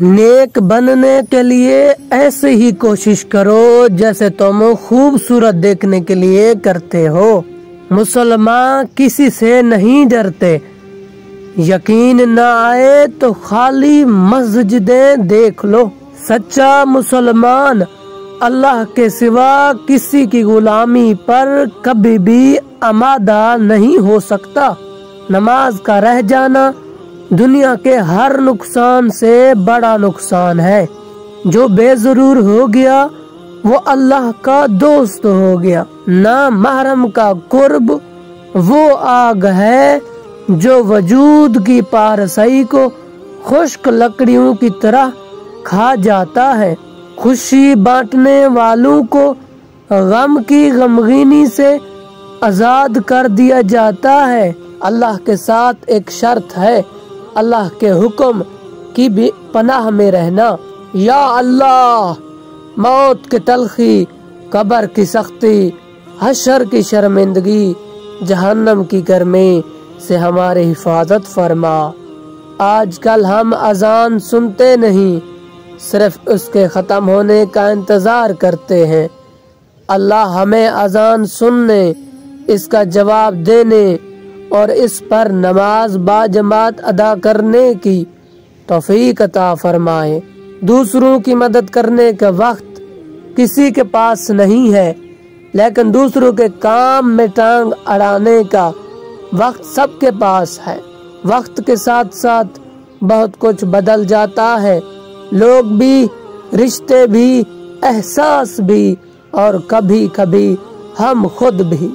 नेक बनने के लिए ऐसे ही कोशिश करो जैसे तुम खूबसूरत देखने के लिए करते हो। मुसलमान किसी से नहीं डरते। यकीन न आए तो खाली मस्जिदें देख लो। सच्चा मुसलमान अल्लाह के सिवा किसी की गुलामी पर कभी भी आमादा नहीं हो सकता। नमाज का रह जाना दुनिया के हर नुकसान से बड़ा नुकसान है। जो बेजरूर हो गया वो अल्लाह का दोस्त हो गया। ना महरम का कुर्ब वो आग है जो वजूद की पारसई को खुश्क लकड़ियों की तरह खा जाता है। खुशी बांटने वालों को गम की गमगीनी से आजाद कर दिया जाता है। अल्लाह के साथ एक शर्त है, अल्लाह के हुक्म की भी पनाह में रहना। या अल्लाह, मौत की तलखी, कब्र की सख्ती, हशर की शर्मिंदगी, जहन्नम की गर्मी से हमारी हिफाजत फरमा। आजकल हम अजान सुनते नहीं, सिर्फ उसके ख़त्म होने का इंतज़ार करते हैं। अल्लाह हमें अजान सुनने, इसका जवाब देने और इस पर नमाज बाजमात अदा करने की तौफीक अता फरमाए। दूसरों की मदद करने का वक्त किसी के पास नहीं है, लेकिन दूसरों के काम में टांग अड़ाने का वक्त सबके पास है। वक्त के साथ साथ बहुत कुछ बदल जाता है, लोग भी, रिश्ते भी, एहसास भी और कभी कभी हम खुद भी।